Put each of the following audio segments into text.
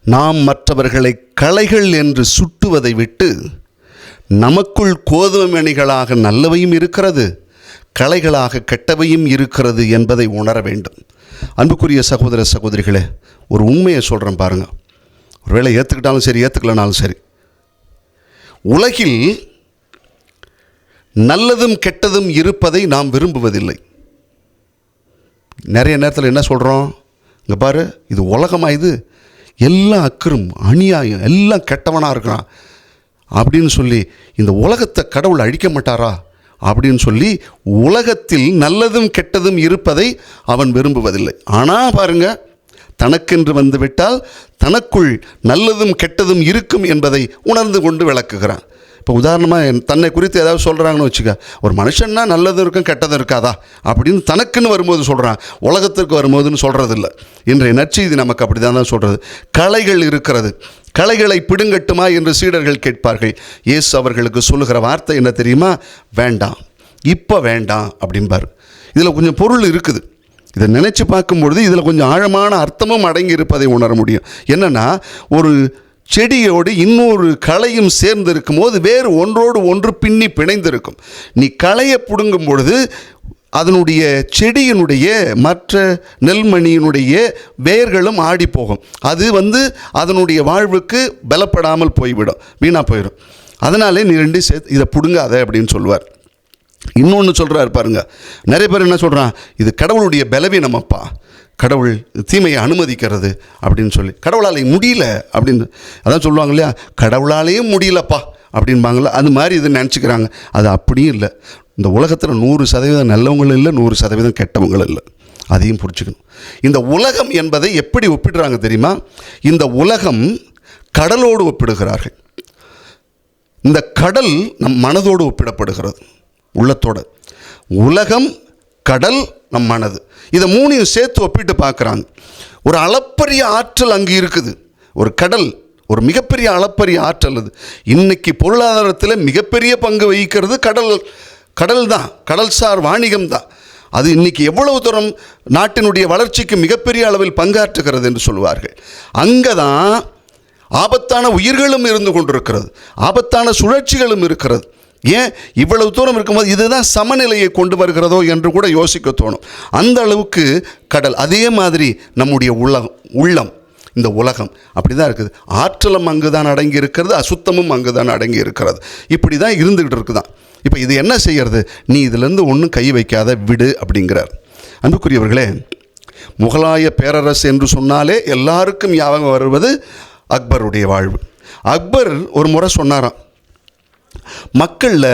நாம் மற்றவர்களை களைகள் என்று சுட்டுவதை விட்டு நமக்குள் கோதுமை மணிகளாக நல்லவையும் இருக்கிறது, களைகளாக கெட்டவையும் இருக்கிறது என்பதை உணர வேண்டும். அன்புக்குரிய சகோதர சகோதரிகளே, ஒரு உண்மையை சொல்கிறேன் பாருங்கள். ஒருவேளை ஏற்றுக்கிட்டாலும் சரி, ஏற்றுக்கலனாலும் சரி, உலகில் நல்லதும் கெட்டதும் இருப்பதை நாம் விரும்புவதில்லை. நிறைய நேரத்தில் என்ன சொல்கிறோம், இங்கே பாரு, இது உலகமாக, இது எல்லாம் அக்கிரம் அநியாயம், எல்லாம் கெட்டவனாக இருக்கிறான் அப்படின்னு சொல்லி, இந்த உலகத்தை கடவுள் அழிக்க மாட்டாரா அப்படின்னு சொல்லி உலகத்தில் நல்லதும் கெட்டதும் இருப்பதை அவன் விரும்புவதில்லை. ஆனால் பாருங்கள், தனக்கென்று வந்துவிட்டால் தனக்குள் நல்லதும் கெட்டதும் இருக்கும் என்பதை உணர்ந்து கொண்டு விளக்குகிறான். இப்போ உதாரணமாக தன்னை குறித்து ஏதாவது சொல்கிறாங்கன்னு வச்சுக்க, ஒரு மனுஷன்னா நல்லதும் இருக்கும் கெட்டதும் இருக்காதா அப்படின்னு தனக்குன்னு வரும்போது சொல்கிறான், உலகத்திற்கு வரும்போதுன்னு சொல்கிறதில்ல. இன்றைய நற்செய்தி நமக்கு அப்படி தான் சொல்கிறது. களைகள் இருக்கிறது, களைகளை பிடுங்கட்டுமா என்று சீடர்கள் கேட்பார்கள். இயேசு அவர்களுக்கு சொல்லுகிற வார்த்தை என்ன தெரியுமா? வேண்டாம், இப்போ வேண்டாம் அப்படின்பார். இதில் கொஞ்சம் பொருள் இருக்குது. இதை நினச்சி பார்க்கும்பொழுது இதில் கொஞ்சம் ஆழமான அர்த்தமும் அடங்கி இருப்பதை உணர முடியும். என்னென்னா, ஒரு செடியோடு இன்னொரு களையும் சேர்ந்து இருக்கும் போது வேறு ஒன்றோடு ஒன்று பின்னி பிணைந்திருக்கும். நீ களையை பிடுங்கும் பொழுது அதனுடைய செடியினுடைய மற்ற நெல்மணியினுடைய வேர்களும் ஆடி போகும். அது அதனுடைய வாழ்வுக்கு பலப்படாமல் போய்விடும், வீணாக போயிடும். அதனாலே நீ ரெண்டு சேர்த்து இதை பிடுங்காத அப்படின்னு சொல்லுவார். இன்னொன்று சொல்கிறாரு பாருங்க, நிறைய பேர் என்ன சொல்கிறான், இது கடவுளுடைய பலவீனமப்பா, கடவுள் தீமையை அனுமதிக்கிறது அப்படின்னு சொல்லி, கடவுளாலே முடியல அப்படின்னு அதான் சொல்லுவாங்க இல்லையா, கடவுளாலேயும் முடியலப்பா அப்படின்பாங்கள, அது மாதிரி இது நினச்சிக்கிறாங்க. அது அப்படியும் இல்லை. இந்த உலகத்தில் 100% நல்லவங்களும் இல்லை, 100% கெட்டவங்களும் இல்லை. அதையும் புரிச்சுக்கணும். இந்த உலகம் என்பதை எப்படி ஒப்பிடுறாங்க தெரியுமா? இந்த உலகம் கடலோடு ஒப்பிடுகிறார்கள். இந்த கடல் நம் மனதோடு ஒப்பிடப்படுகிறது, உள்ளத்தோடு. உலகம், கடல், நம் மனது, இதை மூணையும் சேர்த்து ஒப்பிட்டு பார்க்குறாங்க. ஒரு அளப்பரிய ஆற்றல் அங்கே இருக்குது. ஒரு கடல், ஒரு மிகப்பெரிய அளப்பரிய ஆற்றல். அது இன்னைக்கு பொருளாதாரத்தில் மிகப்பெரிய பங்கு வகிக்கிறது கடல் தான், கடல்சார் வாணிகம் தான். அது இன்றைக்கி எவ்வளவு தூரம் நாட்டினுடைய வளர்ச்சிக்கு மிகப்பெரிய அளவில் பங்காற்றுகிறது என்று சொல்லுவார்கள். அங்கே தான் ஆபத்தான உயிர்களும் இருந்து கொண்டிருக்கிறது, ஆபத்தான சுழற்சிகளும் இருக்கிறது. ஏன் இவ்வளவு தூரம் இருக்கும்போது இதுதான் சமநிலையை கொண்டு வருகிறதோ என்று கூட யோசிக்க தோணும். அந்த அளவுக்கு கடல். அதே மாதிரி நம்முடைய உள்ளம், இந்த உலகம் அப்படி தான் இருக்குது. ஆற்றலும் அங்கு தான் அடங்கி இருக்கிறது, அசுத்தமும் அங்கு தான் அடங்கி இருக்கிறது. இப்படி தான் இருந்துக்கிட்டு இருக்குதான். இப்போ இது என்ன செய்கிறது? நீ இதிலேருந்து ஒன்றும் கை வைக்காத, விடு அப்படிங்கிறார். அன்புக்குரியவர்களே, முகலாய பேரரசு என்று சொன்னாலே எல்லாருக்கும் ஞாபகம் வருவது அக்பருடைய வாழ்வு. அக்பர் ஒரு முறை சொன்னாராம், மக்களில்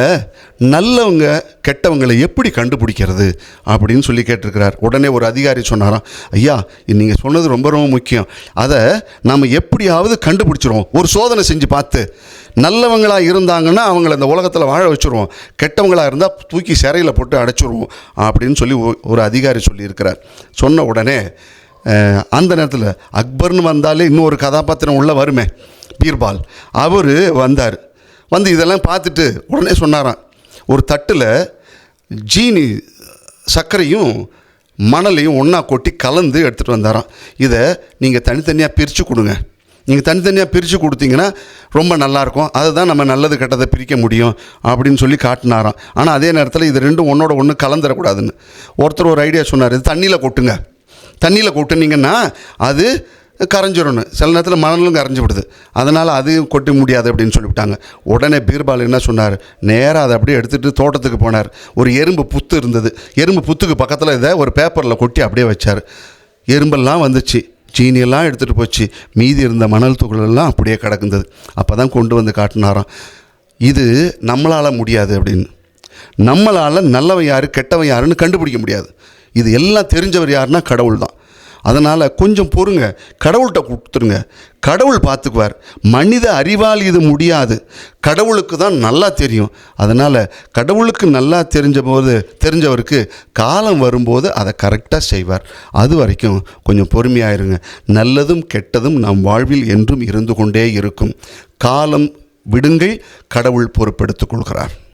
நல்லவங்க கெட்டவங்களை எப்படி கண்டுபிடிக்கிறது அப்படின்னு சொல்லி கேட்டிருக்கிறார். உடனே ஒரு அதிகாரி சொன்னாராம், ஐயா, நீங்கள் சொன்னது ரொம்ப ரொம்ப முக்கியம், அதை நாம் எப்படியாவது கண்டுபிடிச்சிருவோம், ஒரு சோதனை செஞ்சு பார்த்து நல்லவங்களாக இருந்தாங்கன்னா அவங்கள இந்த உலகத்தில் வாழ வச்சுருவோம், கெட்டவங்களாக இருந்தால் தூக்கி சிறையில் போட்டு அடைச்சிருவோம் அப்படின்னு சொல்லி ஒரு அதிகாரி சொல்லியிருக்கிறார். சொன்ன உடனே அந்த நேரத்தில் அக்பர்னு வந்தாலே இன்னொரு கதாபாத்திரம் உள்ளே வருமே, பீர்பால், அவர் வந்தார். இதெல்லாம் பார்த்துட்டு உடனே சொன்னாராம், ஒரு தட்டில் ஜீனி சர்க்கரையும் மணலையும் ஒன்றா கொட்டி கலந்து எடுத்துகிட்டு வந்தாராம். இதை நீங்கள் தனித்தனியாக பிரித்து கொடுங்க, நீங்கள் தனித்தனியாக பிரித்து கொடுத்தீங்கன்னா ரொம்ப நல்லாயிருக்கும், அதை தான் நம்ம நல்லது கெட்டதை பிரிக்க முடியும் அப்படின்னு சொல்லி காட்டினாராம். ஆனால் அதே நேரத்தில் இது ரெண்டும் ஒன்றோட ஒன்று கலந்துடக்கூடாதுன்னு ஒருத்தர் ஒரு ஐடியா சொன்னார். இது தண்ணியில் கொட்டுங்க, தண்ணியில் கொட்டுனீங்கன்னா அது கரைஞ்சிடணும், சில நேரத்தில் மணலும் கரைஞ்சி விடுது, அதனால் அதையும் கொட்ட முடியாது அப்படின்னு சொல்லிவிட்டாங்க. உடனே பீர்பால் என்ன சொன்னார், நேராக அதை அப்படியே எடுத்துகிட்டு தோட்டத்துக்கு போனார். ஒரு எறும்பு புத்து இருந்தது, எறும்பு புத்துக்கு பக்கத்தில் இதை ஒரு பேப்பரில் கொட்டி அப்படியே வச்சார். எறும்பெல்லாம் வந்துச்சு, சீனியெல்லாம் எடுத்துகிட்டு போச்சு, மீதி இருந்த மணல் துகளெல்லாம் அப்படியே கிடக்குந்தது. அப்போ தான் கொண்டு வந்து காட்டினாராம், இது நம்மளால் முடியாது அப்படின்னு. நம்மளால் நல்லவன் யார் கெட்டவன் யாருன்னு கண்டுபிடிக்க முடியாது. இது எல்லாம் தெரிஞ்சவர் யாருன்னா கடவுள் தான். அதனால் கொஞ்சம் பொறுங்க, கடவுள்கிட்ட கொடுத்துருங்க, கடவுள் பார்த்துக்குவார். மனித அறிவால் இது முடியாது, கடவுளுக்கு தான் நல்லா தெரியும். அதனால் கடவுளுக்கு நல்லா தெரிஞ்சவருக்கு காலம் வரும்போது அதை கரெக்டாக செய்வார். அது வரைக்கும் கொஞ்சம் பொறுமையாக இருங்க. நல்லதும் கெட்டதும் நம் வாழ்வில் என்றும் இருந்து கொண்டே இருக்கும். காலம் விடுங்கள், கடவுள் பொறுப்பெடுத்துக் கொள்கிறார்.